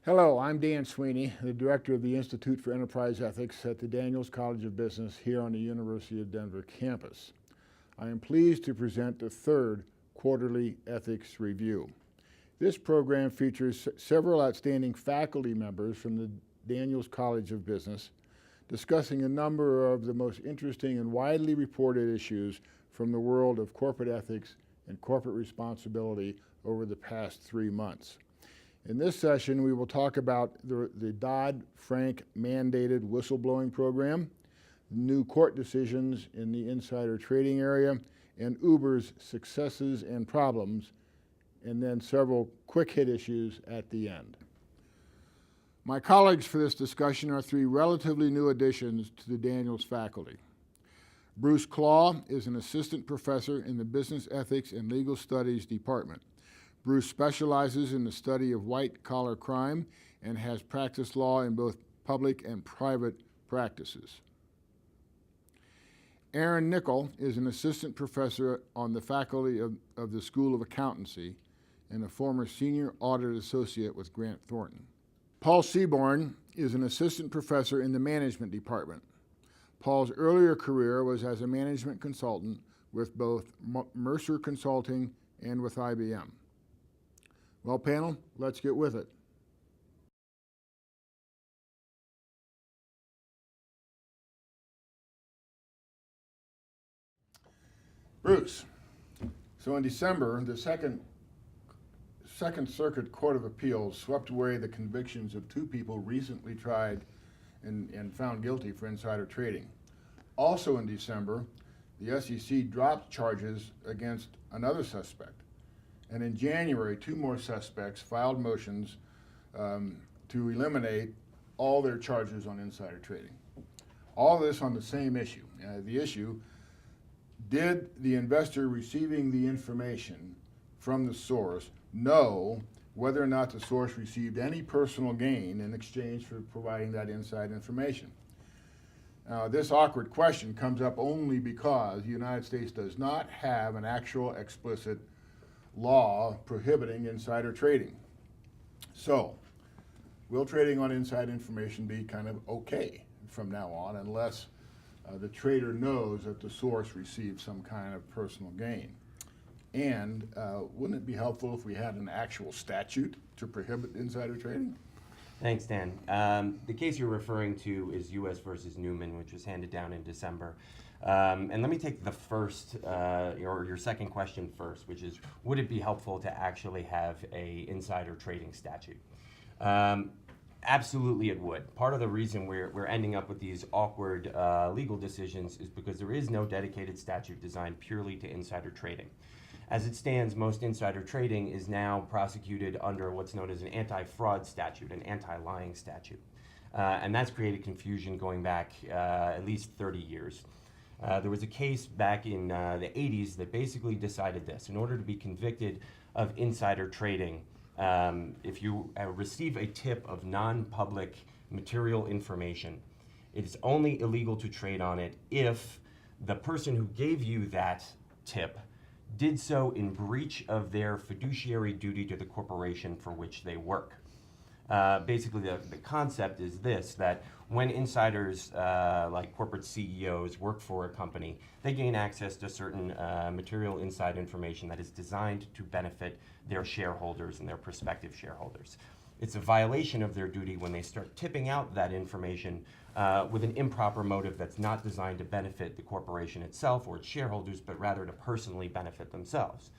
Hello, I'm Dan Sweeney, the Director of the Institute for Enterprise Ethics at the Daniels College of Business here on the University of Denver campus. I am pleased to present the third Quarterly Ethics Review. This program features several outstanding faculty members from the Daniels College of Business discussing a number of the most interesting and widely reported issues from the world of corporate ethics and corporate responsibility over the past 3 months. In this session, we will talk about the Dodd-Frank mandated whistleblowing program, new court decisions in the insider trading area, and Uber's successes and problems, and then several quick hit issues at the end. My colleagues for this discussion are 3 relatively new additions to the Daniels faculty. Bruce Claw is an assistant professor in the Business Ethics and Legal Studies Department. Bruce specializes in the study of white-collar crime and has practiced law in both public and private practices. Aaron Nickel is an assistant professor on the faculty of the School of Accountancy and a former senior audit associate with Grant Thornton. Paul Seaborn is an assistant professor in the management department. Paul's earlier career was as a management consultant with both Mercer Consulting and with IBM. Well, panel, let's get with it. Bruce, so in December, the Second Circuit Court of Appeals swept away the convictions of 2 people recently tried and found guilty for insider trading. Also in December, the SEC dropped charges against another suspect. And in January, 2 more suspects filed motions to eliminate all their charges on insider trading. All this on the same issue. The issue, did the investor receiving the information from the source know whether or not the source received any personal gain in exchange for providing that inside information? This awkward question comes up only because the United States does not have an actual explicit law prohibiting insider trading. So, will trading on inside information be kind of okay from now on unless the trader knows that the source received some kind of personal gain? And wouldn't it be helpful if we had an actual statute to prohibit insider trading? Thanks, Dan. The case you're referring to is U.S. versus Newman, which was handed down in December. And let me take the first, or your second question first, which is, would it be helpful to actually have a insider trading statute? Absolutely it would. Part of the reason we're ending up with these awkward legal decisions is because there is no dedicated statute designed purely to insider trading. As it stands, most insider trading is now prosecuted under what's known as an anti-fraud statute, an anti-lying statute. And that's created confusion going back at least 30 years. There was a case back in the 80s that basically decided this. In order to be convicted of insider trading, if you receive a tip of non-public material information, it is only illegal to trade on it if the person who gave you that tip did so in breach of their fiduciary duty to the corporation for which they work. Basically, the concept is this, that when insiders, like corporate CEOs, work for a company, they gain access to certain material inside information that is designed to benefit their shareholders and their prospective shareholders. It's a violation of their duty when they start tipping out that information with an improper motive that's not designed to benefit the corporation itself or its shareholders, but rather to personally benefit themselves.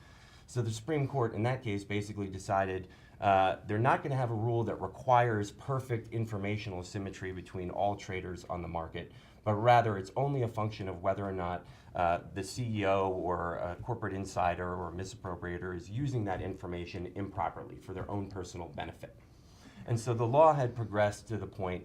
So the Supreme Court in that case basically decided they're not going to have a rule that requires perfect informational symmetry between all traders on the market, but rather it's only a function of whether or not the CEO or a corporate insider or misappropriator is using that information improperly for their own personal benefit. And so the law had progressed to the point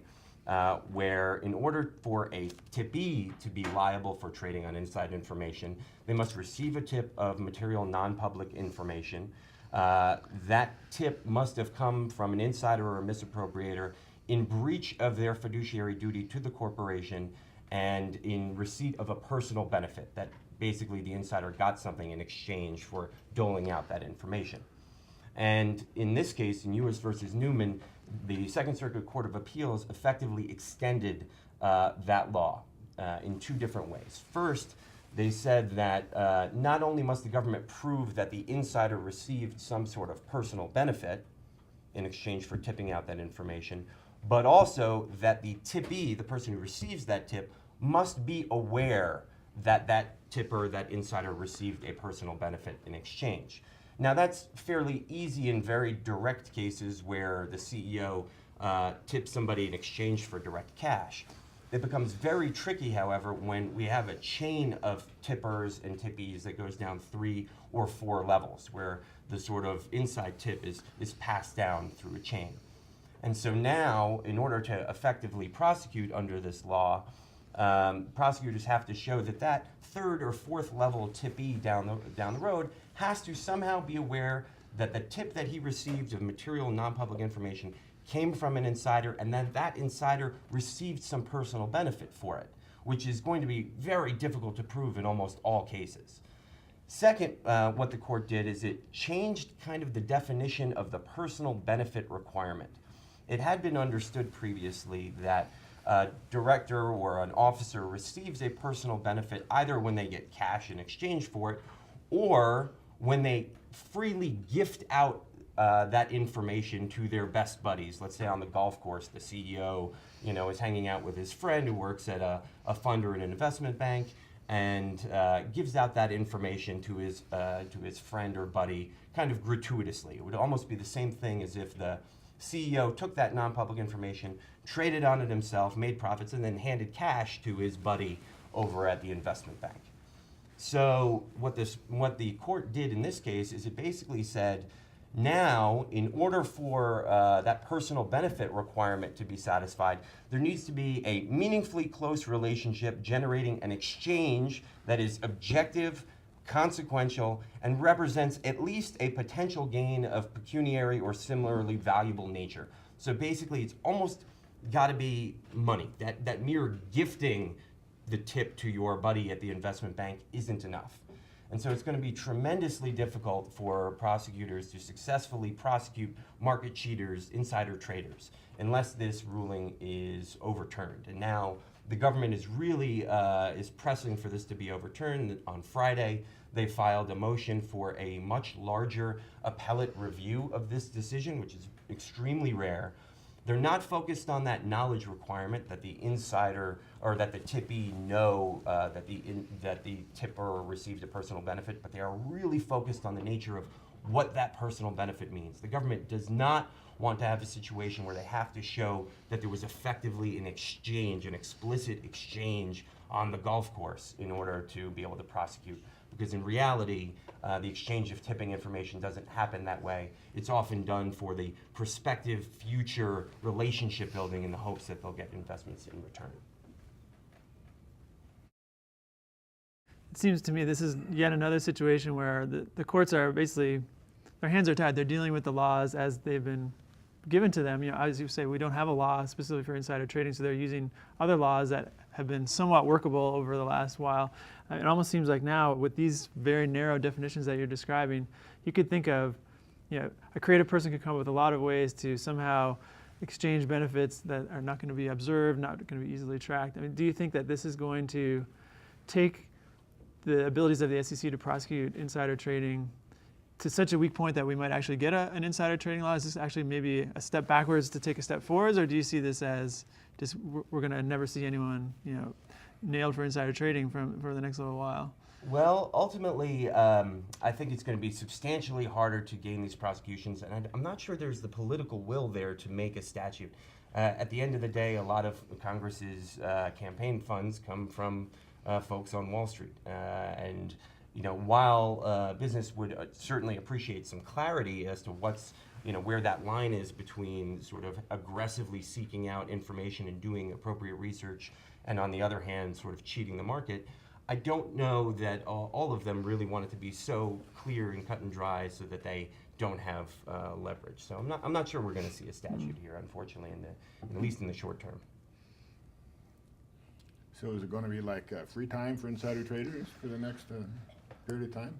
where in order for a tippee to be liable for trading on inside information, they must receive a tip of material non-public information. That tip must have come from an insider or a misappropriator in breach of their fiduciary duty to the corporation and in receipt of a personal benefit, that basically the insider got something in exchange for doling out that information. And in this case, in U.S. versus Newman, the Second Circuit Court of Appeals effectively extended that law in two different ways. First, they said that not only must the government prove that the insider received some sort of personal benefit in exchange for tipping out that information, but also that the tippee, the person who receives that tip, must be aware that that tipper, that insider, received a personal benefit in exchange. Now that's fairly easy in very direct cases where the CEO tips somebody in exchange for direct cash. It becomes very tricky, however, when we have a chain of tippers and tippees that goes down 3 or 4 levels, where the sort of inside tip is passed down through a chain. And so now, in order to effectively prosecute under this law, prosecutors have to show that that 3rd or 4th level tippee down the road has to somehow be aware that the tip that he received of material non-public information came from an insider, and then that insider received some personal benefit for it, which is going to be very difficult to prove in almost all cases. Second, what the court did is it changed kind of the definition of the personal benefit requirement. It had been understood previously that a director or an officer receives a personal benefit either when they get cash in exchange for it or when they freely gift out that information to their best buddies. Let's say on the golf course, the CEO, is hanging out with his friend who works at a fund or an investment bank, and gives out that information to his friend or buddy kind of gratuitously. It would almost be the same thing as if the CEO took that non-public information, traded on it himself, made profits, and then handed cash to his buddy over at the investment bank. So what the court did in this case is it basically said, now, in order for that personal benefit requirement to be satisfied, there needs to be a meaningfully close relationship generating an exchange that is objective, consequential, and represents at least a potential gain of pecuniary or similarly valuable nature. So basically, it's almost got to be money. That mere gifting the tip to your buddy at the investment bank isn't enough. And so it's going to be tremendously difficult for prosecutors to successfully prosecute market cheaters, insider traders, unless this ruling is overturned. And now the government is really is pressing for this to be overturned. On Friday, they filed a motion for a much larger appellate review of this decision, which is extremely rare. They're not focused on that knowledge requirement that the insider or that the tippee know that the tipper received a personal benefit, but they are really focused on the nature of what that personal benefit means. The government does not want to have a situation where they have to show that there was effectively an exchange, an explicit exchange on the golf course in order to be able to prosecute. Because in reality, the exchange of tipping information doesn't happen that way. It's often done for the prospective future relationship building in the hopes that they'll get investments in return. It seems to me this is yet another situation where the courts are basically, their hands are tied. They're dealing with the laws as they've been given to them. As you say, we don't have a law specifically for insider trading, so they're using other laws that have been somewhat workable over the last while. It almost seems like now, with these very narrow definitions that you're describing, you could think of, a creative person could come up with a lot of ways to somehow exchange benefits that are not going to be observed, not going to be easily tracked. I mean, do you think that this is going to take the abilities of the SEC to prosecute insider trading to such a weak point that we might actually get an insider trading law? Is this actually maybe a step backwards to take a step forwards, or do you see this as just we're going to never see anyone, nailed for insider trading for the next little while? Well, ultimately, I think it's going to be substantially harder to gain these prosecutions, and I'm not sure there's the political will there to make a statute. At the end of the day, a lot of Congress's campaign funds come from folks on Wall Street, and while business would certainly appreciate some clarity as to what's, where that line is between sort of aggressively seeking out information and doing appropriate research, and on the other hand, sort of cheating the market, I don't know that all of them really want it to be so clear and cut and dry so that they don't have leverage. So I'm not sure we're going to see a statute here, unfortunately, at least in the short term. So is it going to be like free time for insider traders for the next period of time?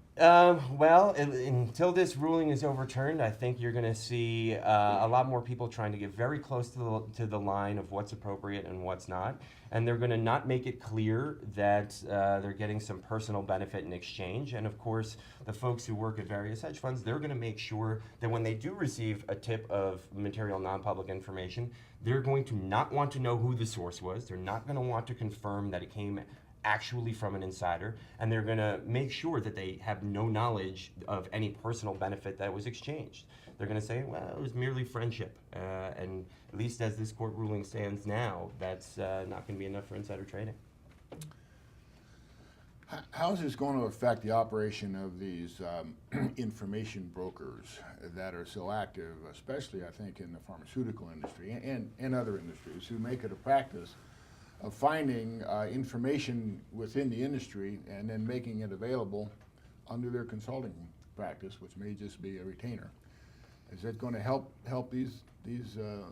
Well, until this ruling is overturned, I think you're going to see a lot more people trying to get very close to the line of what's appropriate and what's not. And they're going to not make it clear that they're getting some personal benefit in exchange. And of course, the folks who work at various hedge funds, they're going to make sure that when they do receive a tip of material non-public information, they're going to not want to know who the source was. They're not going to want to confirm that it came actually from an insider, and they're going to make sure that they have no knowledge of any personal benefit that was exchanged. They're going to say, well, it was merely friendship, and at least as this court ruling stands now, that's not going to be enough for insider trading. How is this going to affect the operation of these information brokers that are so active, especially, I think, in the pharmaceutical industry and other industries, who make it a practice of finding information within the industry and then making it available under their consulting practice, which may just be a retainer? Is that going to help these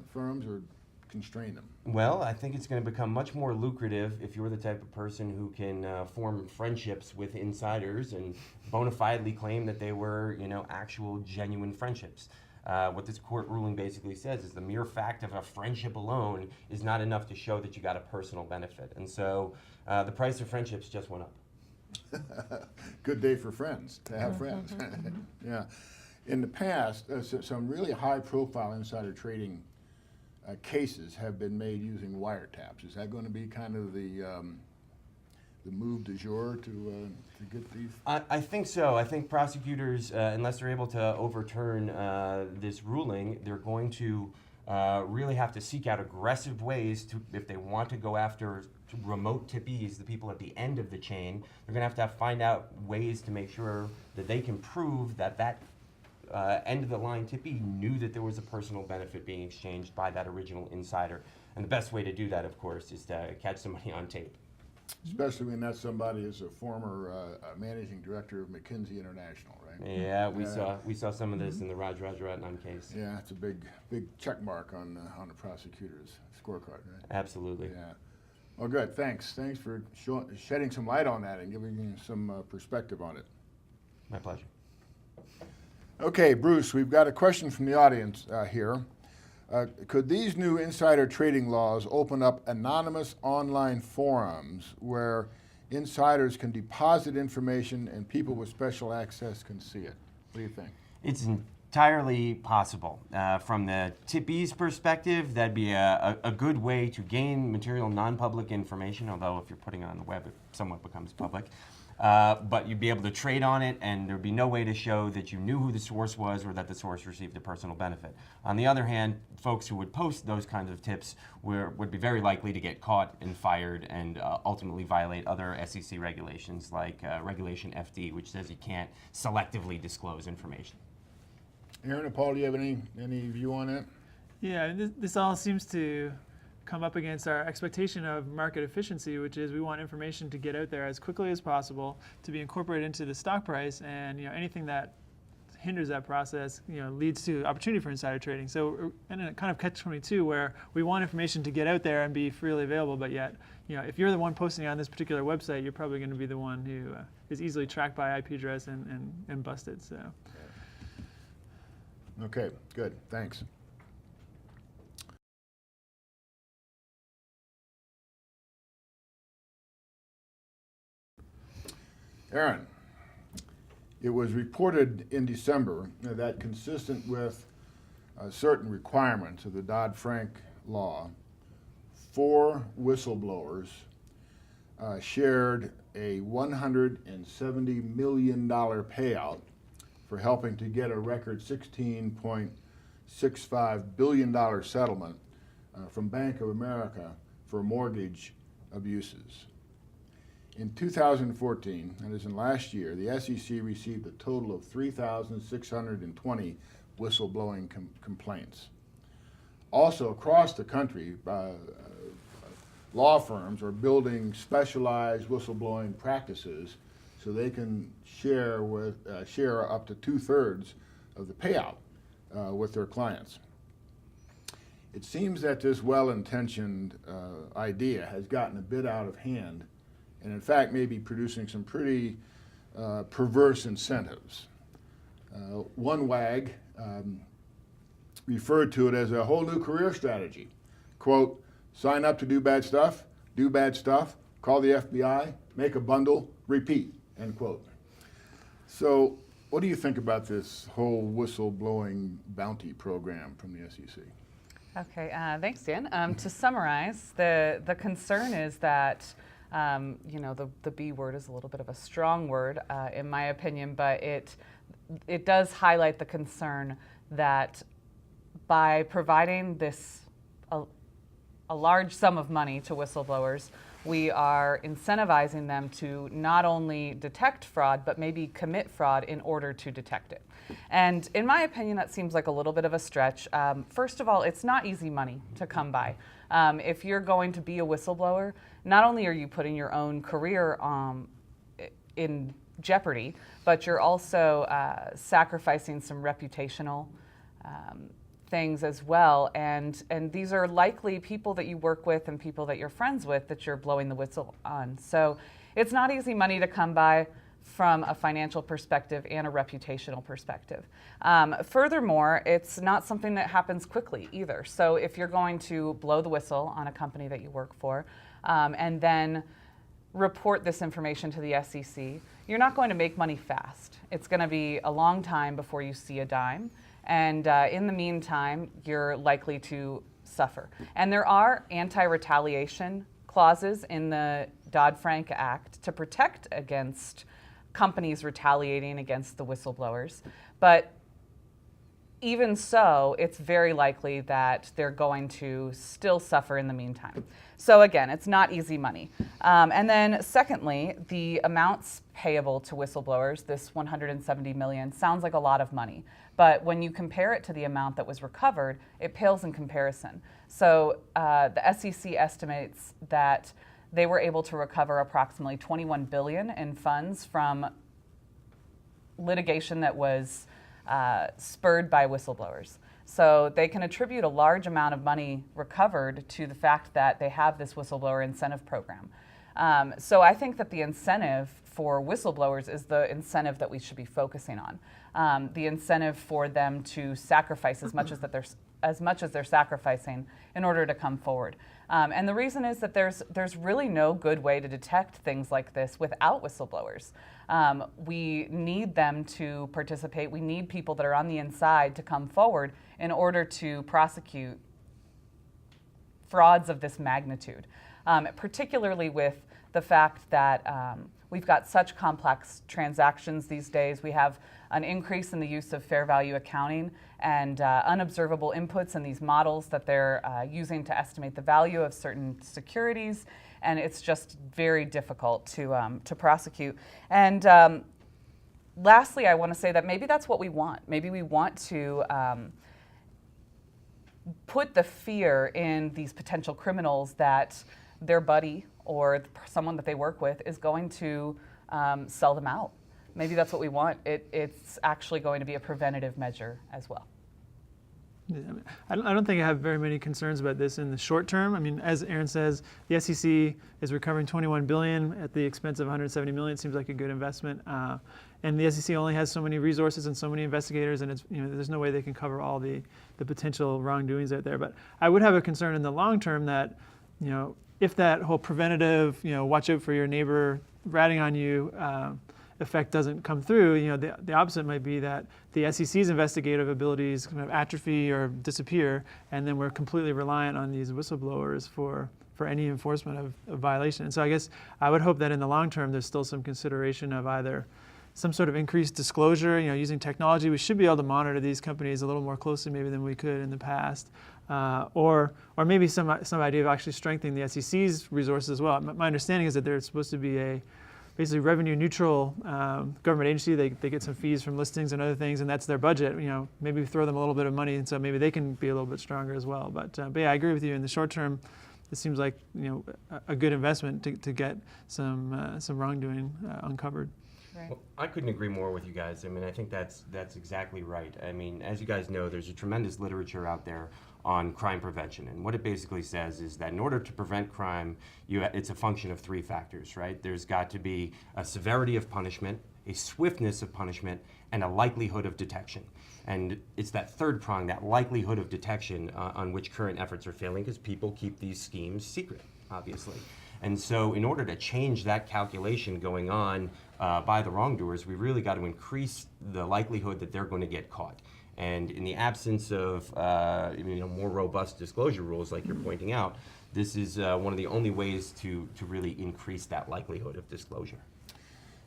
firms or constrain them? Well, I think it's going to become much more lucrative if you're the type of person who can form friendships with insiders and bona fidely claim that they were, actual genuine friendships. What this court ruling basically says is the mere fact of a friendship alone is not enough to show that you got a personal benefit. And so the price of friendships just went up. Good day for friends, to have friends. Yeah. In the past, some really high-profile insider trading cases have been made using wiretaps. Is that going to be kind of the move du jour to get these? I think so. I think prosecutors, unless they're able to overturn this ruling, they're going to really have to seek out aggressive ways to, if they want to go after remote tippees, the people at the end of the chain, they're going to have find out ways to make sure that they can prove that end of the line tippee knew that there was a personal benefit being exchanged by that original insider. And the best way to do that, of course, is to catch somebody on tape. Especially when that somebody is a former managing director of McKinsey International, right? Yeah, we saw some of this in the Raj Rajaratnam case. Yeah, it's a big check mark on the prosecutor's scorecard, right? Absolutely. Yeah. Well, good. Thanks. Thanks for shedding some light on that and giving me some perspective on it. My pleasure. Okay, Bruce, we've got a question from the audience here. Could these new insider trading laws open up anonymous online forums where insiders can deposit information and people with special access can see it? What do you think? It's entirely possible. From the tippee's perspective, that'd be a good way to gain material non-public information, although if you're putting it on the web, it somewhat becomes public. But you'd be able to trade on it, and there'd be no way to show that you knew who the source was or that the source received a personal benefit. On the other hand, folks who would post those kinds of tips would be very likely to get caught and fired and ultimately violate other SEC regulations like Regulation FD, which says you can't selectively disclose information. Aaron and Paul, do you have any view on that? Yeah, this all seems to come up against our expectation of market efficiency, which is we want information to get out there as quickly as possible, to be incorporated into the stock price, and anything that hinders that process, leads to opportunity for insider trading. So we're in a kind of catch-22 where we want information to get out there and be freely available, but yet, if you're the one posting on this particular website, you're probably going to be the one who is easily tracked by IP address and busted. So. Okay, good. Thanks. Aaron, it was reported in December that consistent with certain requirements of the Dodd-Frank law, 4 whistleblowers shared a $170 million payout for helping to get a record $16.65 billion settlement from Bank of America for mortgage abuses. In 2014, that is in last year, the SEC received a total of 3,620 whistleblowing complaints. Also, across the country, law firms are building specialized whistleblowing practices so they can share up to 2/3 of the payout with their clients. It seems that this well-intentioned idea has gotten a bit out of hand, and in fact may be producing some pretty perverse incentives. One wag referred to it as a whole new career strategy. Quote, sign up to do bad stuff, call the FBI, make a bundle, repeat, end quote. So what do you think about this whole whistleblowing bounty program from the SEC? Okay, thanks, Dan. To summarize, the concern is that, the B word is a little bit of a strong word, in my opinion, but it does highlight the concern that by providing this a large sum of money to whistleblowers, we are incentivizing them to not only detect fraud, but maybe commit fraud in order to detect it. And in my opinion, that seems like a little bit of a stretch. First of all, it's not easy money to come by. If you're going to be a whistleblower, not only are you putting your own career in jeopardy, but you're also sacrificing some reputational things as well, and these are likely people that you work with and people that you're friends with that you're blowing the whistle on. So it's not easy money to come by from a financial perspective and a reputational perspective. Furthermore, it's not something that happens quickly either. So if you're going to blow the whistle on a company that you work for and then report this information to the SEC, you're not going to make money fast. It's going to be a long time before you see a dime. And in the meantime, you're likely to suffer. And there are anti-retaliation clauses in the Dodd-Frank Act to protect against companies retaliating against the whistleblowers. But even so, it's very likely that they're going to still suffer in the meantime. So again, it's not easy money. And then secondly, the amounts payable to whistleblowers, this 170 million, sounds like a lot of money. But when you compare it to the amount that was recovered, it pales in comparison. So the SEC estimates that they were able to recover approximately 21 billion in funds from litigation that was spurred by whistleblowers. So they can attribute a large amount of money recovered to the fact that they have this whistleblower incentive program. So I think that the incentive for whistleblowers is the incentive that we should be focusing on. The incentive for them to sacrifice as much as they're sacrificing in order to come forward. And the reason is that there's really no good way to detect things like this without whistleblowers. We need them to participate. We need people that are on the inside to come forward in order to prosecute frauds of this magnitude, particularly with the fact that we've got such complex transactions these days. We have an increase in the use of fair value accounting and unobservable inputs in these models that they're using to estimate the value of certain securities, and it's just very difficult to prosecute. And lastly, I want to say that maybe that's what we want. Maybe we want to put the fear in these potential criminals that their buddy or someone that they work with is going to sell them out. Maybe that's what we want. It's actually going to be a preventative measure as well. Yeah, I don't think I have very many concerns about this in the short term. I mean, as Aaron says, the SEC is recovering 21 billion at the expense of 170 million. It seems like a good investment. And the SEC only has so many resources and so many investigators, and it's, there's no way they can cover all the potential wrongdoings out there. But I would have a concern in the long term that, if that whole preventative, watch out for your neighbor ratting on you effect doesn't come through, the opposite might be that the SEC's investigative abilities kind of atrophy or disappear, and then we're completely reliant on these whistleblowers for any enforcement of violation. And so I guess I would hope that in the long term there's still some consideration of either some sort of increased disclosure, using technology. We should be able to monitor these companies a little more closely maybe than we could in the past. Or maybe some idea of actually strengthening the SEC's resources as well. My understanding is that they're supposed to be a basically revenue neutral government agency. They get some fees from listings and other things, and that's their budget. Maybe we throw them a little bit of money, and so maybe they can be a little bit stronger as well. But yeah, I agree with you. In the short term, it seems like a good investment to get some wrongdoing uncovered. Right. Well, I couldn't agree more with you guys. I mean, I think that's exactly right. I mean, as you guys know, there's a tremendous literature out there on crime prevention, and what it basically says is that in order to prevent crime, it's a function of three factors, right? There's got to be a severity of punishment, a swiftness of punishment, and a likelihood of detection. And it's that third prong, that likelihood of detection, on which current efforts are failing, because people keep these schemes secret, obviously. And so in order to change that calculation going on by the wrongdoers, we really got to increase the likelihood that they're going to get caught. And in the absence of more robust disclosure rules, like you're pointing out, this is one of the only ways to really increase that likelihood of disclosure.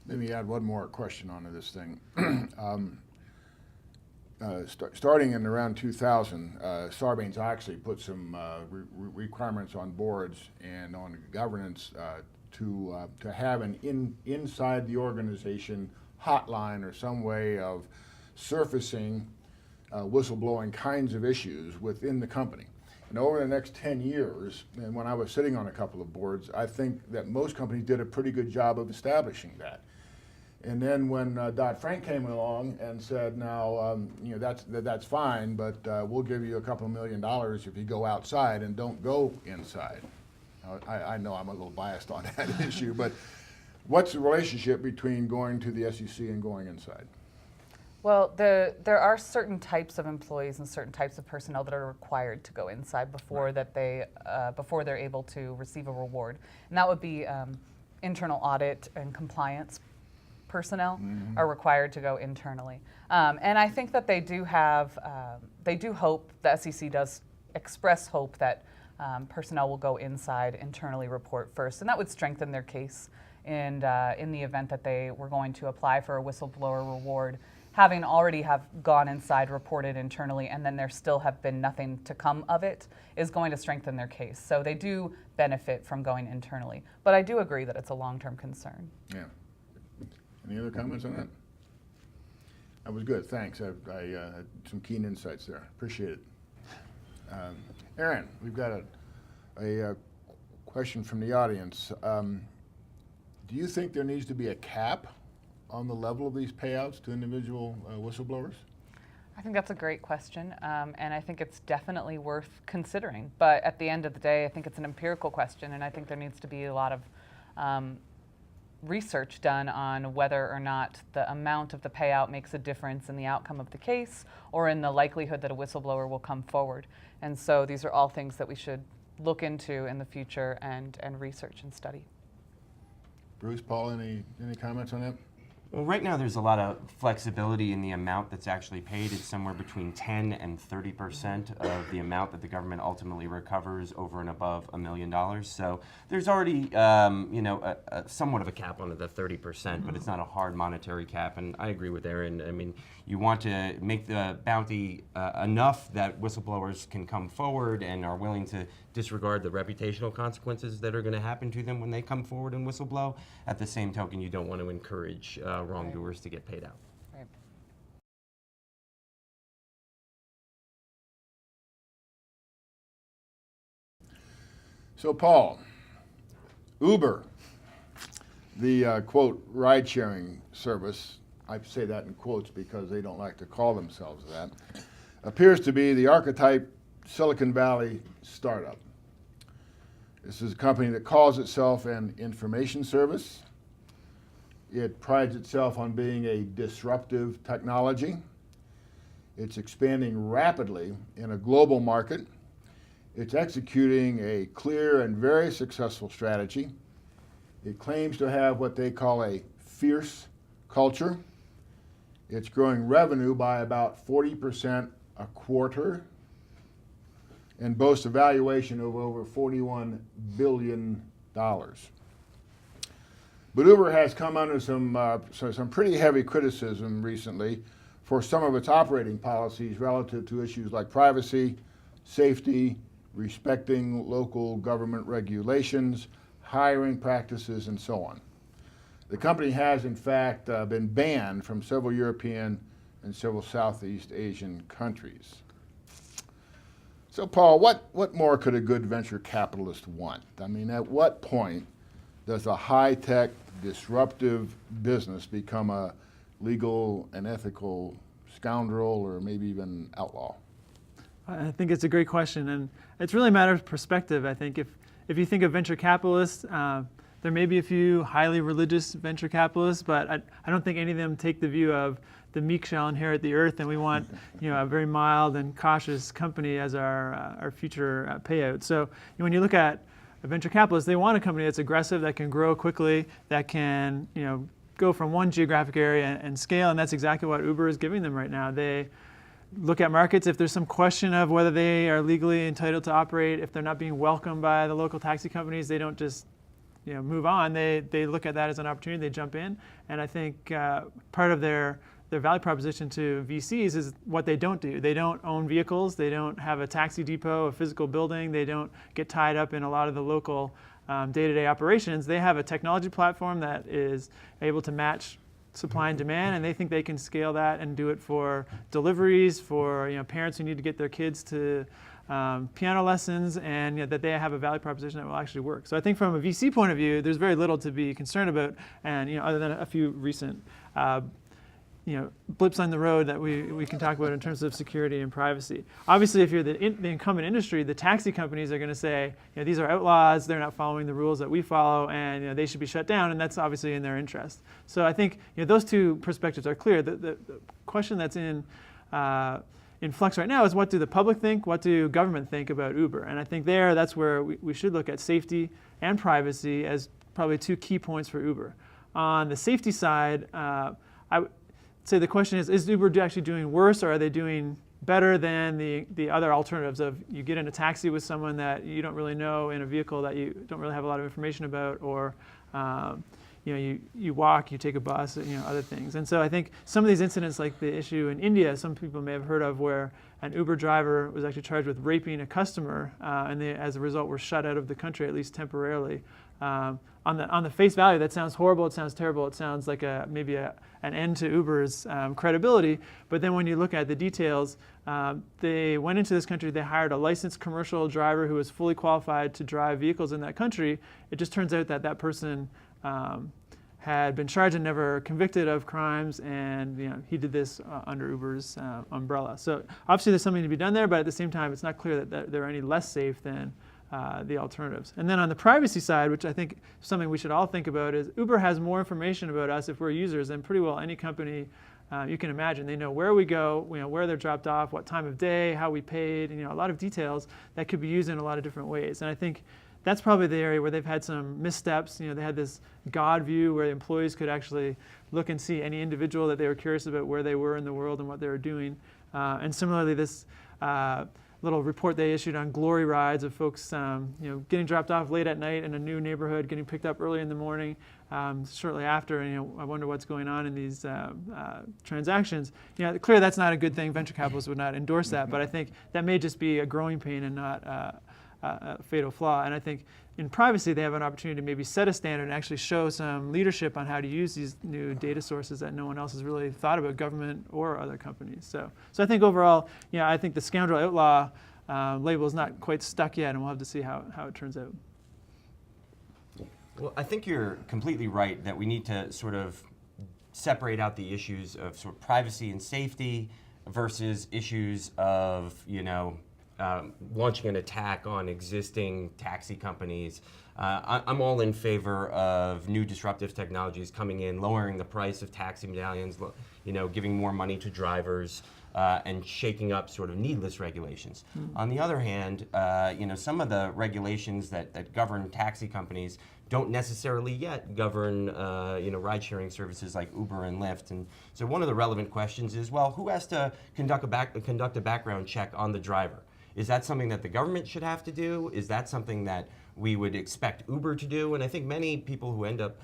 Let me add one more question onto this thing. Starting in around 2000, Sarbanes actually put some requirements on boards and on governance to have an inside the organization hotline or some way of surfacing whistleblowing kinds of issues within the company. And over the next 10 years, and when I was sitting on a couple of boards, I think that most companies did a pretty good job of establishing that. And then when Dodd-Frank came along and said, now, that's fine, but we'll give you a couple of $1 million if you go outside and don't go inside. I know I'm a little biased on that issue, but what's the relationship between going to the SEC and going inside? Well, there are certain types of employees and certain types of personnel that are required to go inside before before they're able to receive a reward, and that would be internal audit and compliance personnel are required to go internally. And I think that they do hope, the SEC does express hope that personnel will go inside, internally report first, and that would strengthen their case in the event that they were going to apply for a whistleblower reward, having already have gone inside, reported internally, and then there still have been nothing to come of it, is going to strengthen their case. So they do benefit from going internally. But I do agree that it's a long-term concern. Yeah. Any other comments on that? That was good, thanks. I had some keen insights there. Appreciate it. Aaron, we've got a question from the audience. Do you think there needs to be a cap on the level of these payouts to individual whistleblowers? I think that's a great question, and I think it's definitely worth considering. But at the end of the day, I think it's an empirical question, and I think there needs to be a lot of research done on whether or not the amount of the payout makes a difference in the outcome of the case or in the likelihood that a whistleblower will come forward. And so these are all things that we should look into in the future and research and study. Bruce, Paul, any comments on that? Well, right now there's a lot of flexibility in the amount that's actually paid. It's somewhere between 10 and 30% of the amount that the government ultimately recovers over and above $1 million. So there's already, somewhat of a cap on the 30%, but it's not a hard monetary cap. And I agree with Aaron. I mean, you want to make the bounty enough that whistleblowers can come forward and are willing to disregard the reputational consequences that are going to happen to them when they come forward and whistleblow. At the same token, you don't want to encourage wrongdoers to get paid out. Right. So, Paul, Uber, the quote ride-sharing service, I say that in quotes because they don't like to call themselves that, appears to be the archetype Silicon Valley startup. This is a company that calls itself an information service. It prides itself on being a disruptive technology. It's expanding rapidly in a global market. It's executing a clear and very successful strategy. It claims to have what they call a fierce culture. It's growing revenue by about 40% a quarter and boasts a valuation of over $41 billion. But Uber has come under some pretty heavy criticism recently for some of its operating policies relative to issues like privacy, safety, respecting local government regulations, hiring practices, and so on. The company has, in fact, been banned from several European and several Southeast Asian countries. So, Paul, what more could a good venture capitalist want? I mean, at what point does a high-tech, disruptive business become a legal and ethical scoundrel or maybe even outlaw? I think it's a great question, and it's really a matter of perspective. I think if you think of venture capitalists, they're there may be a few highly religious venture capitalists, but I don't think any of them take the view of the meek shall inherit the earth, and we want a very mild and cautious company as our future payout. So when you look at a venture capitalist, they want a company that's aggressive, that can grow quickly, that can go from one geographic area and scale, and that's exactly what Uber is giving them right now. They look at markets. If there's some question of whether they are legally entitled to operate, if they're not being welcomed by the local taxi companies, they don't just move on. They look at that as an opportunity. They jump in, and I think part of their value proposition to VCs is what they don't do. They don't own vehicles. They don't have a taxi depot, a physical building. They don't get tied up in a lot of the local day-to-day operations. They have a technology platform that is able to match supply and demand, and they think they can scale that and do it for deliveries, for parents who need to get their kids to piano lessons, and that they have a value proposition that will actually work. So I think from a VC point of view, there's very little to be concerned about, and other than a few recent blips on the road that we can talk about in terms of security and privacy. Obviously, if you're the incumbent industry, the taxi companies are going to say, these are outlaws, they're not following the rules that we follow, and they should be shut down, and that's obviously in their interest. So I think those two perspectives are clear. The question that's in flux right now is, what do the public think, what do government think about Uber? And I think that's where we should look at safety and privacy as probably two key points for Uber. On the safety side, I would say the question is Uber actually doing worse, or are they doing better than the other alternatives of you get in a taxi with someone that you don't really know, in a vehicle that you don't really have a lot of information about, or you walk, you take a bus, other things. And so I think some of these incidents, like the issue in India, some people may have heard of, where an Uber driver was actually charged with raping a customer, and they, as a result, were shut out of the country, at least temporarily. On the face value, that sounds horrible, it sounds terrible, it sounds like maybe an end to Uber's credibility. But then when you look at the details, they went into this country, they hired a licensed commercial driver who was fully qualified to drive vehicles in that country. It just turns out that person had been charged and never convicted of crimes, and he did this under Uber's umbrella. So obviously there's something to be done there, but at the same time it's not clear that they're any less safe than the alternatives. And then on the privacy side, which I think is something we should all think about, is Uber has more information about us if we're users than pretty well any company you can imagine. They know where we go, where they're dropped off, what time of day, how we paid, a lot of details that could be used in a lot of different ways. And I think that's probably the area where they've had some missteps. They had this God view where employees could actually look and see any individual that they were curious about where they were in the world and what they were doing. And similarly, this little report they issued on glory rides of folks getting dropped off late at night in a new neighborhood, getting picked up early in the morning, shortly after, and I wonder what's going on in these transactions. Clearly that's not a good thing. Venture capitalists would not endorse that, but I think that may just be a growing pain and not a fatal flaw. And I think in privacy, they have an opportunity to maybe set a standard and actually show some leadership on how to use these new data sources that no one else has really thought about, government or other companies. So I think overall, I think the scoundrel outlaw label is not quite stuck yet, and we'll have to see how it turns out. Well, I think you're completely right that we need to sort of separate out the issues of sort of privacy and safety versus issues of, launching an attack on existing taxi companies. I'm all in favor of new disruptive technologies coming in, lowering the price of taxi medallions, giving more money to drivers, and shaking up sort of needless regulations. On the other hand, some of the regulations that govern taxi companies don't necessarily yet govern ride-sharing services like Uber and Lyft. And so one of the relevant questions is, well, who has to conduct a background check on the driver? Is that something that the government should have to do? Is that something that we would expect Uber to do? And I think many people who end up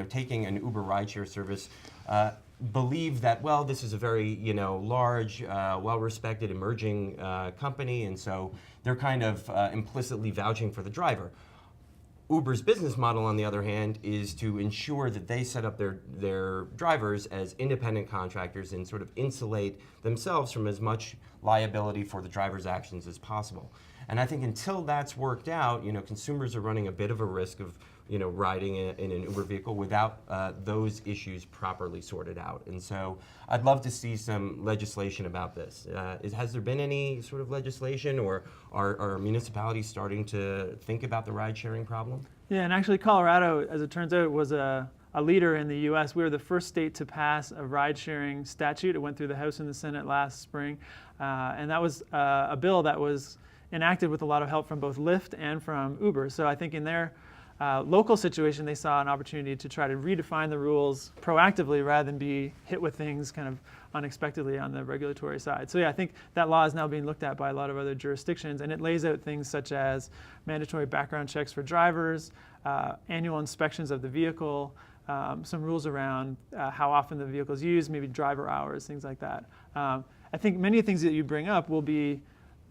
taking an Uber rideshare service believe that, well, this is a very large, well-respected, emerging company, and so they're kind of implicitly vouching for the driver. Uber's business model, on the other hand, is to ensure that they set up their drivers as independent contractors and sort of insulate themselves from as much liability for the driver's actions as possible. And I think until that's worked out, consumers are running a bit of a risk of riding in an Uber vehicle without those issues properly sorted out. And so I'd love to see some legislation about this. Has there been any sort of legislation, or are municipalities starting to think about the ride sharing problem? Yeah, and actually Colorado, as it turns out, was a leader in the U.S. We were the first state to pass a ride-sharing statute. It went through the House and the Senate last spring, and that was a bill that was enacted with a lot of help from both Lyft and from Uber. So I think in their local situation, they saw an opportunity to try to redefine the rules proactively rather than be hit with things kind of unexpectedly on the regulatory side. So yeah, I think that law is now being looked at by a lot of other jurisdictions, and it lays out things such as mandatory background checks for drivers, annual inspections of the vehicle, some rules around how often the vehicle is used, maybe driver hours, things like that. I think many things that you bring up will be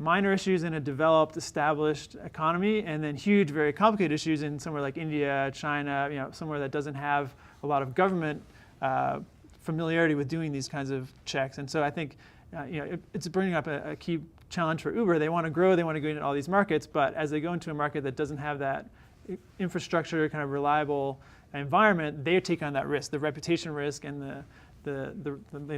minor issues in a developed, established economy, and then huge, very complicated issues in somewhere like India, China, somewhere that doesn't have a lot of government familiarity with doing these kinds of checks. And so I think it's bringing up a key challenge for Uber. They want to grow, they want to go into all these markets, but as they go into a market that doesn't have that infrastructure, kind of reliable environment, they take on that risk, the reputation risk and the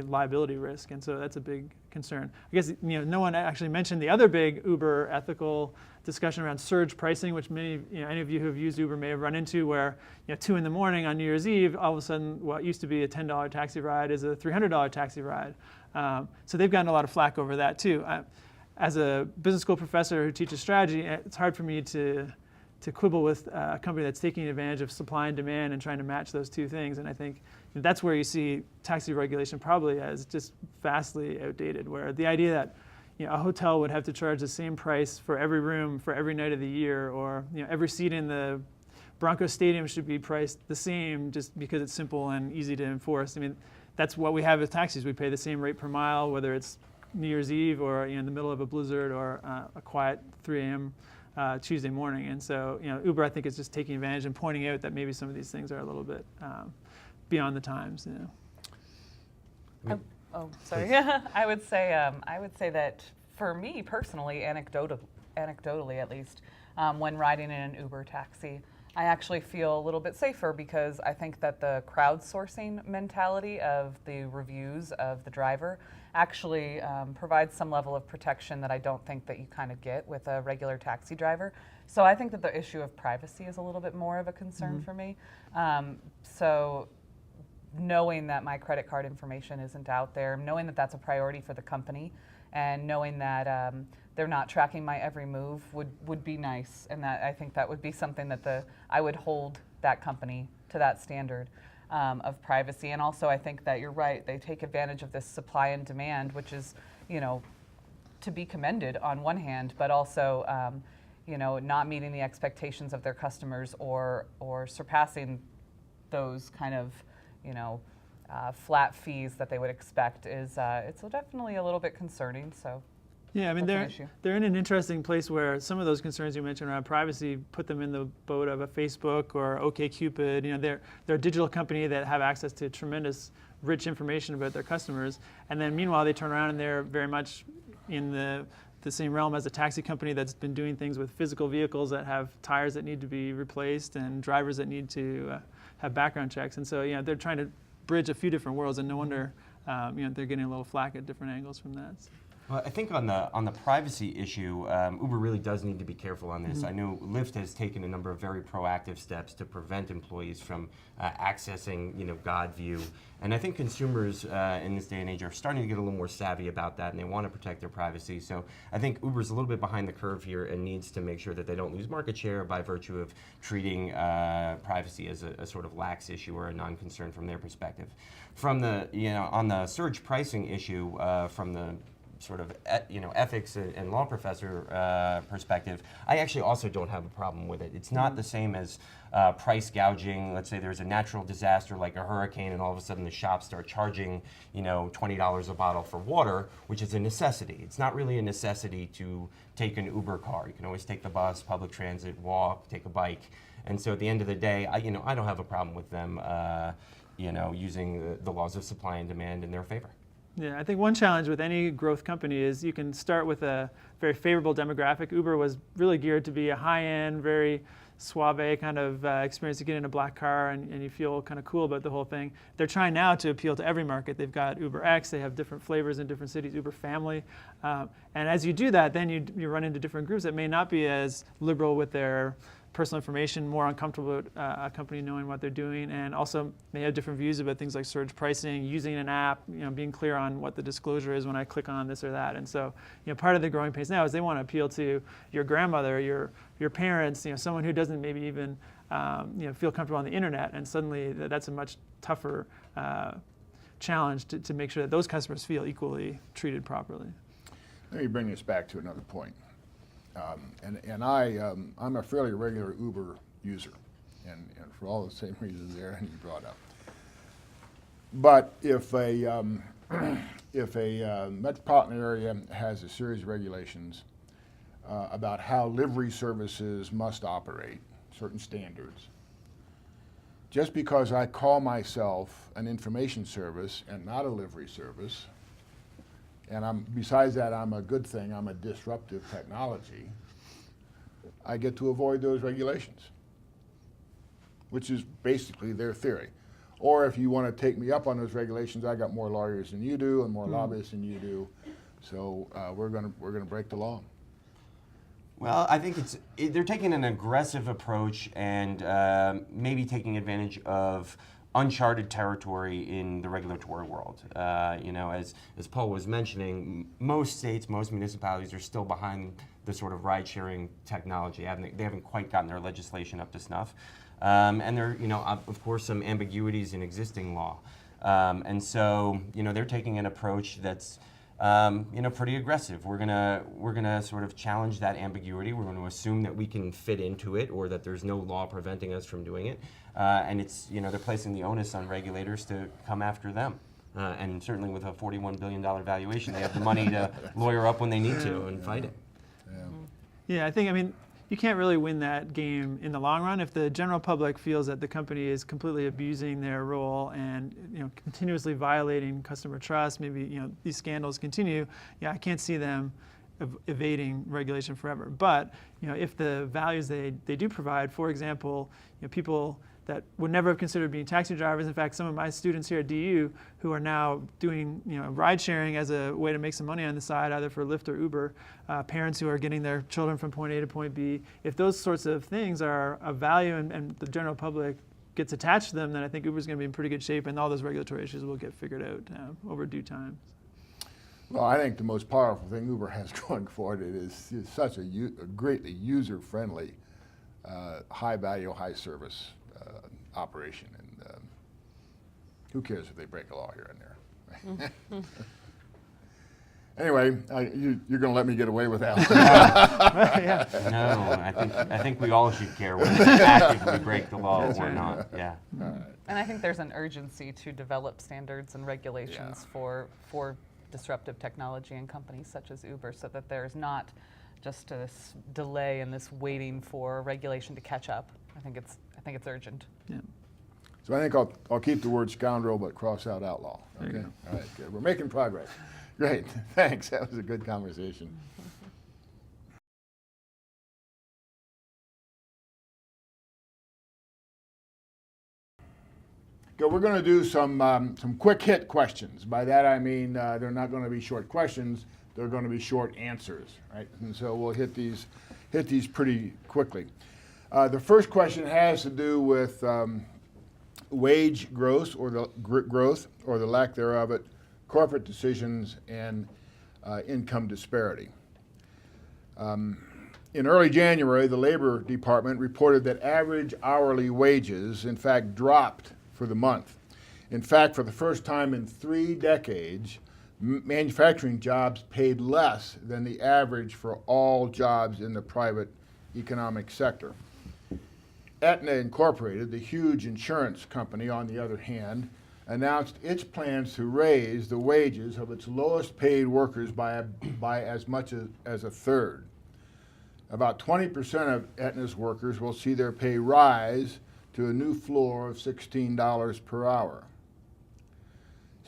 liability risk, and so that's a big concern. I guess no one actually mentioned the other big Uber ethical discussion around surge pricing, which any of you who have used Uber may have run into, where 2 in the morning on New Year's Eve, all of a sudden what used to be a $10 taxi ride is a $300 taxi ride. So they've gotten a lot of flack over that too. As a business school professor who teaches strategy, it's hard for me to quibble with a company that's taking advantage of supply and demand and trying to match those two things. And I think that's where you see taxi regulation probably as just vastly outdated, where the idea that a hotel would have to charge the same price for every room for every night of the year, or every seat in the Broncos stadium should be priced the same just because it's simple and easy to enforce. I mean, that's what we have with taxis. We pay the same rate per mile, whether it's New Year's Eve or in the middle of a blizzard or a quiet 3 a.m. Tuesday morning. And so Uber, I think, is just taking advantage and pointing out that maybe some of these things are a little bit beyond the times. Sorry. I would say that for me personally, anecdotally at least, when riding in an Uber taxi, I actually feel a little bit safer because I think that the crowdsourcing mentality of the reviews of the driver actually provides some level of protection that I don't think that you kind of get with a regular taxi driver. So I think that the issue of privacy is a little bit more of a concern for me. So knowing that my credit card information isn't out there, knowing that that's a priority for the company, and knowing that they're not tracking my every move would be nice. And that I think that would be something that I would hold that company to that standard of privacy. And also I think that you're right, they take advantage of this supply and demand, which is, to be commended on one hand, but also, not meeting the expectations of their customers or surpassing those kind of, flat fees that they would expect is it's definitely a little bit concerning. So yeah, I mean they're in an interesting place where some of those concerns you mentioned around privacy put them in the boat of a Facebook or OkCupid. They're a digital company that have access to tremendous rich information about their customers, and then meanwhile they turn around and they're very much in the same realm as a taxi company that's been doing things with physical vehicles that have tires that need to be replaced and drivers that need to have background checks. And so they're trying to bridge a few different worlds, and no wonder they're getting a little flack at different angles from that. So. Well, I think on the privacy issue, Uber really does need to be careful on this. I know Lyft has taken a number of very proactive steps to prevent employees from accessing, God view, and I think consumers in this day and age are starting to get a little more savvy about that, and they want to protect their privacy. So I think Uber's a little bit behind the curve here and needs to make sure that they don't lose market share by virtue of treating privacy as a sort of lax issue or a non-concern from their perspective. From the on the surge pricing issue, from the sort of ethics and law professor perspective, I actually also don't have a problem with it. It's not the same as price gouging. Let's say there's a natural disaster like a hurricane, and all of a sudden the shops start charging $20 a bottle for water, which is a necessity. It's not really a necessity to take an Uber car. You can always take the bus, public transit, walk, take a bike. And so at the end of the day, I don't have a problem with them using the laws of supply and demand in their favor. Yeah, I think one challenge with any growth company is you can start with a very favorable demographic. Uber was really geared to be a high-end, very suave kind of experience. You get in a black car and you feel kind of cool about the whole thing. They're trying now to appeal to every market. They've got Uber X, they have different flavors in different cities, Uber Family. And as you do that, then you run into different groups that may not be as liberal with their personal information, more uncomfortable with a company knowing what they're doing, and also may have different views about things like surge pricing, using an app, being clear on what the disclosure is when I click on this or that. And so, part of the growing pains now is they want to appeal to your grandmother, your parents, someone who doesn't maybe even feel comfortable on the internet, and suddenly that's a much tougher challenge to make sure that those customers feel equally treated properly. Let me bring this back to another point. I'm a fairly regular Uber user, and for all the same reasons Aaron you brought up. But if a metropolitan area has a series of regulations about how livery services must operate, certain standards, just because I call myself an information service and not a livery service, and besides that, I'm a good thing, I'm a disruptive technology, I get to avoid those regulations, which is basically their theory. Or if you want to take me up on those regulations, I got more lawyers than you do and more lobbyists than you do, so we're gonna break the law. Well, I think they're taking an aggressive approach and maybe taking advantage of uncharted territory in the regulatory world. As Paul was mentioning, most states, most municipalities are still behind the sort of ride-sharing technology. They haven't quite gotten their legislation up to snuff. And there are, of course, some ambiguities in existing law. And so, they're taking an approach that's pretty aggressive. We're gonna sort of challenge that ambiguity. We're going to assume that we can fit into it, or that there's no law preventing us from doing it. And it's they're placing the onus on regulators to come after them. And certainly with a $41 billion valuation, they have the money to lawyer up when they need to and fight it. Yeah, I think you can't really win that game in the long run if the general public feels that the company is completely abusing their role and continuously violating customer trust. Maybe these scandals continue. I can't see them evading regulation forever. But if the values they do provide, for example, people that would never have considered being taxi drivers. In fact, some of my students here at DU who are now doing ride sharing as a way to make some money on the side, either for Lyft or Uber, parents who are getting their children from point A to point B, if those sorts of things are of value and the general public gets attached to them, then I think Uber's going to be in pretty good shape, and all those regulatory issues will get figured out over due time. Well, I think the most powerful thing Uber has going for it is such a greatly user-friendly, high-value, high-service operation, and who cares if they break a law here and there? Anyway, you're going to let me get away with that. No, I think we all should care whether they actively break the law or not. Yeah. And I think there's an urgency to develop standards and regulations for disruptive technology and companies such as Uber, so that there's not just this delay and this waiting for regulation to catch up. I think it's urgent. Yeah. So I think I'll keep the word scoundrel but cross out outlaw. Okay. All right. Good. We're making progress. Great. Thanks. That was a good conversation. We're going to do some quick hit questions. By that I mean they're not going to be short questions. They're going to be short answers, right? And so we'll hit these pretty quickly. The first question has to do with wage growth or the lack thereof, corporate decisions, and income disparity. In early January, the Labor Department reported that average hourly wages, in fact, dropped for the month. In fact, for the first time in 3 decades, manufacturing jobs paid less than the average for all jobs in the private economic sector. Aetna Incorporated, the huge insurance company, on the other hand, announced its plans to raise the wages of its lowest paid workers by as much as a third. About 20% of Aetna's workers will see their pay rise to a new floor of $16 per hour.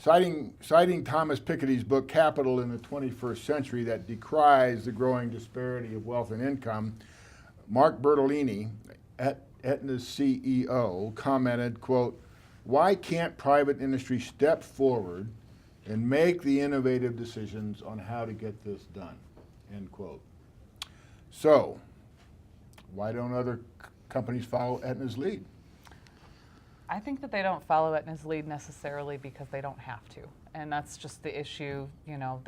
Citing Thomas Piketty's book Capital in the 21st Century that decries the growing disparity of wealth and income, Mark Bertolini, Aetna's CEO, commented, quote, "Why can't private industry step forward and make the innovative decisions on how to get this done?" End quote. So, why don't other companies follow Aetna's lead? I think that they don't follow Aetna's lead necessarily because they don't have to. And that's just the issue, you know,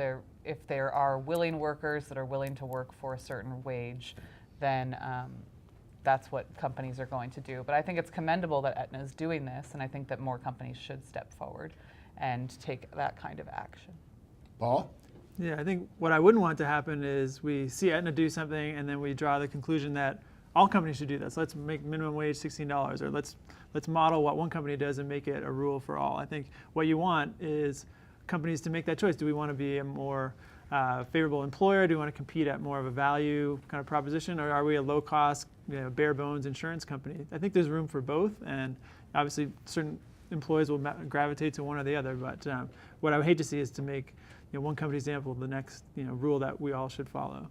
if there are willing workers that are willing to work for a certain wage, then that's what companies are going to do. But I think it's commendable that Aetna is doing this, and I think that more companies should step forward and take that kind of action. Paul? Yeah, I think what I wouldn't want to happen is we see Aetna do something and then we draw the conclusion that all companies should do this. Let's make minimum wage $16, or let's model what one company does and make it a rule for all. I think what you want is companies to make that choice. Do we want to be a more favorable employer? Do we want to compete at more of a value kind of proposition, or are we a low-cost, bare bones insurance company? I think there's room for both, and obviously certain employees will gravitate to one or the other. But what I would hate to see is to make one company example the next rule that we all should follow.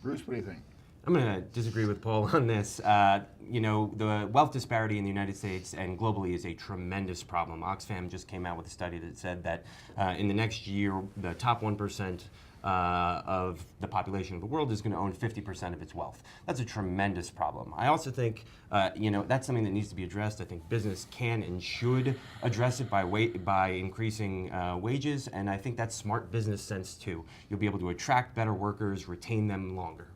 Bruce, what do you think? I'm going to disagree with Paul on this. The wealth disparity in the United States and globally is a tremendous problem. Oxfam just came out with a study that said that in the next year, the top 1% of the population of the world is going to own 50% of its wealth. That's a tremendous problem. I also think, that's something that needs to be addressed. I think business can and should address it by increasing wages, and I think that's smart business sense too. You'll be able to attract better workers, retain them longer.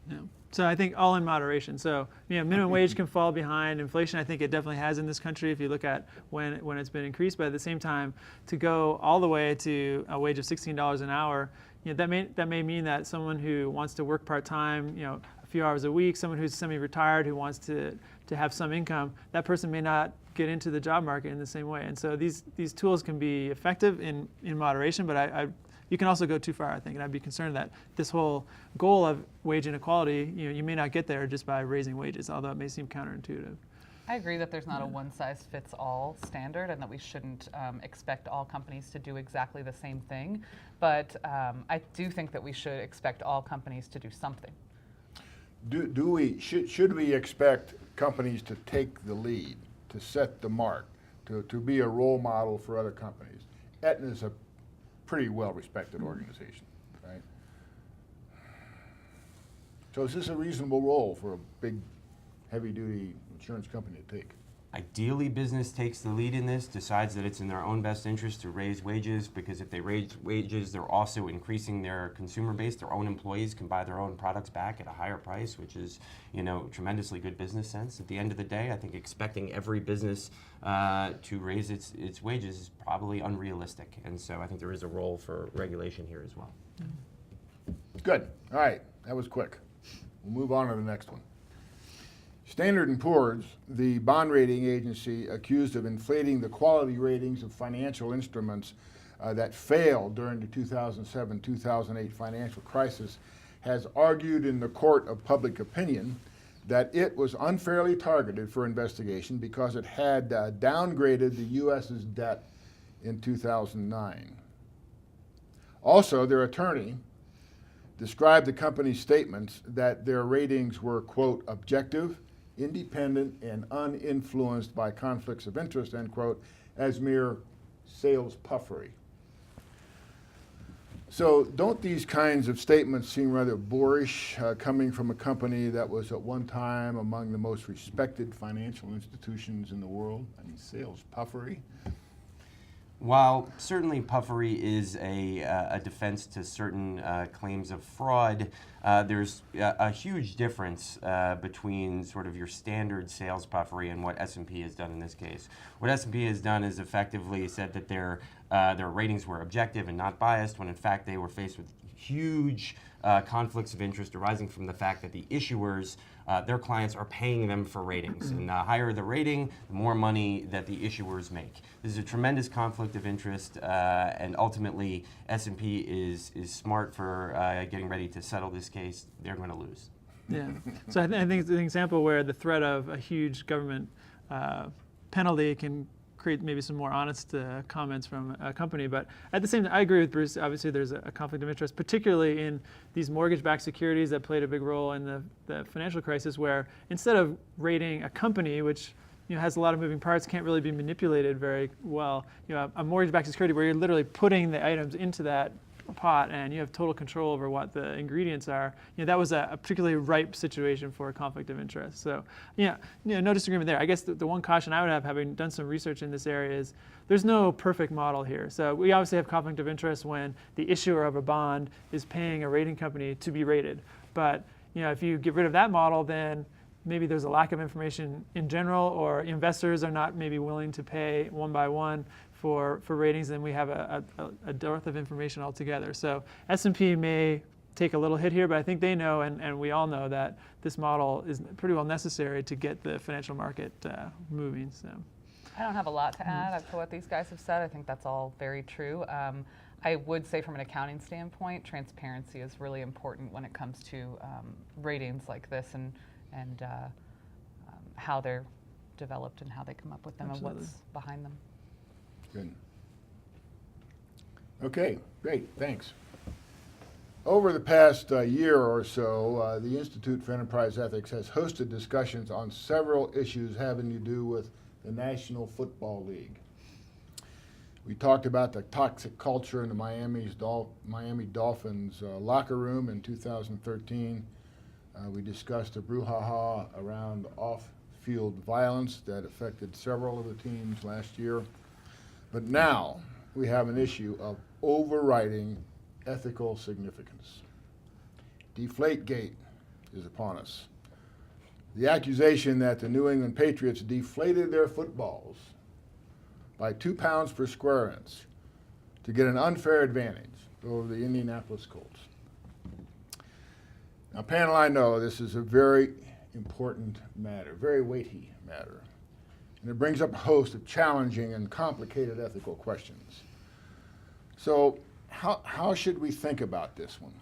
Yeah. So I think all in moderation. So minimum wage can fall behind inflation. I think it definitely has in this country if you look at when it's been increased. But at the same time, to go all the way to a wage of $16 an hour, that may mean that someone who wants to work part-time, a few hours a week, someone who's semi-retired who wants to have some income, that person may not get into the job market in the same way. And so these tools can be effective in moderation, but you can also go too far, I think, and I'd be concerned that this whole goal of wage inequality, you may not get there just by raising wages, although it may seem counterintuitive. I agree that there's not a one-size-fits-all standard and that we shouldn't expect all companies to do exactly the same thing, but I do think that we should expect all companies to do something. Should we expect companies to take the lead, to set the mark, to be a role model for other companies? Aetna is a pretty well-respected organization, right? So is this a reasonable role for a big, heavy-duty insurance company to take? Ideally, business takes the lead in this, decides that it's in their own best interest to raise wages, because if they raise wages, they're also increasing their consumer base. Their own employees can buy their own products back at a higher price, which is, tremendously good business sense. At the end of the day, I think expecting every business to raise its wages is probably unrealistic. And so I think there is a role for regulation here as well. Good. All right. That was quick. We'll move on to the next one. Standard & Poor's, the bond rating agency accused of inflating the quality ratings of financial instruments that failed during the 2007-2008 financial crisis, has argued in the court of public opinion that it was unfairly targeted for investigation because it had downgraded the U.S.'s debt in 2009. Also, their attorney described the company's statements that their ratings were, quote, objective, independent, and uninfluenced by conflicts of interest, end quote, as mere sales puffery. So don't these kinds of statements seem rather boorish, coming from a company that was at one time among the most respected financial institutions in the world? I mean, sales puffery? While certainly puffery is a defense to certain claims of fraud, there's a huge difference between sort of your standard sales puffery and what S&P has done in this case. What S&P has done is effectively said that their ratings were objective and not biased, when in fact they were faced with huge conflicts of interest arising from the fact that the issuers, their clients are paying them for ratings. And the higher the rating, the more money that the issuers make. This is a tremendous conflict of interest, and ultimately S&P is smart for getting ready to settle this case. They're going to lose. Yeah. So I think it's an example where the threat of a huge government penalty can create maybe some more honest comments from a company. But at the same time, I agree with Bruce. Obviously, there's a conflict of interest, particularly in these mortgage-backed securities that played a big role in the financial crisis, where instead of rating a company, which has a lot of moving parts, can't really be manipulated very well, a mortgage-backed security where you're literally putting the items into that pot and you have total control over what the ingredients are, that was a particularly ripe situation for a conflict of interest. So no disagreement there. I guess the one caution I would have, having done some research in this area, is there's no perfect model here. So we obviously have conflict of interest when the issuer of a bond is paying a rating company to be rated. But if you get rid of that model, then maybe there's a lack of information in general, or investors are not maybe willing to pay one by one for ratings, and we have a dearth of information altogether. So S&P may take a little hit here, but I think they know, and we all know, that this model is pretty well necessary to get the financial market moving. So I don't have a lot to add to what these guys have said. I think that's all very true. I would say from an accounting standpoint, transparency is really important when it comes to ratings like this and how they're developed and how they come up with them. Absolutely. And what's behind them. Good. Okay, great, thanks. Over the past year or so, the Institute for Enterprise Ethics has hosted discussions on several issues having to do with the National Football League. We talked about the toxic culture in the Miami Dolphins locker room in 2013. We discussed the brouhaha around off-field violence that affected several of the teams last year. But now we have an issue of overriding ethical significance. Deflategate is upon us. The accusation that the New England Patriots deflated their footballs by 2 pounds per square inch to get an unfair advantage over the Indianapolis Colts. Now, panel, I know this is a very important matter, very weighty matter, and it brings up a host of challenging and complicated ethical questions. So how should we think about this one?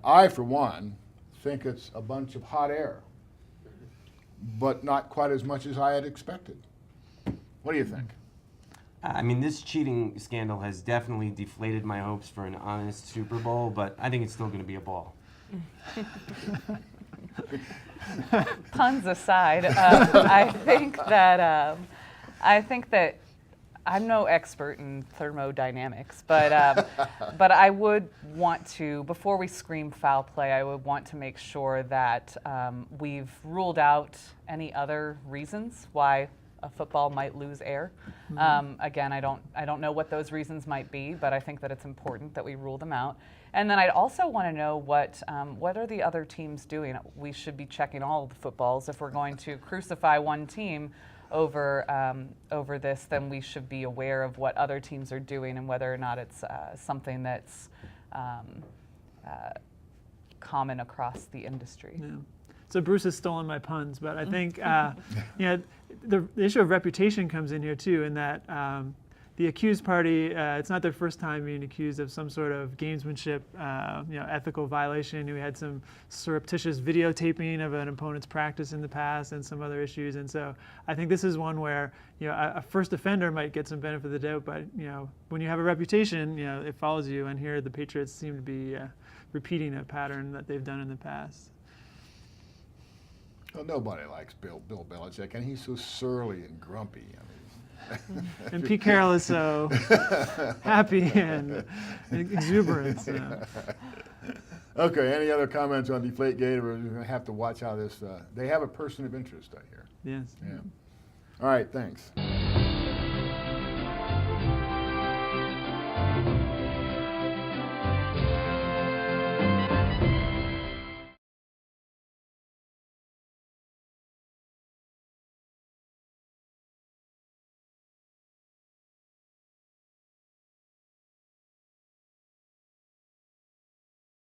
I, for one, think it's a bunch of hot air, but not quite as much as I had expected. What do you think? I mean, this cheating scandal has definitely deflated my hopes for an honest Super Bowl, but I think it's still going to be a ball. Puns aside, I think that I'm no expert in thermodynamics, but I would want to, before we scream foul play, I would want to make sure that we've ruled out any other reasons why a football might lose air. Again, I don't know what those reasons might be, but I think that it's important that we rule them out. And then I'd also want to know what are the other teams doing. We should be checking all of the footballs. If we're going to crucify one team over this, then we should be aware of what other teams are doing and whether or not it's something that's common across the industry. Yeah. So Bruce has stolen my puns, but I think the issue of reputation comes in here too, in that the accused party, it's not their first time being accused of some sort of gamesmanship, ethical violation. We had some surreptitious videotaping of an opponent's practice in the past and some other issues. And so I think this is one where a first offender might get some benefit of the doubt, but when you have a reputation, it follows you. And here the Patriots seem to be repeating a pattern that they've done in the past. Well, nobody likes Bill Belichick, and he's so surly and grumpy. And Pete Carroll is so happy and exuberant. So. Okay, any other comments on Deflategate? We're going to have to watch how this, they have a person of interest, I hear. Yes. Yeah. All right, thanks.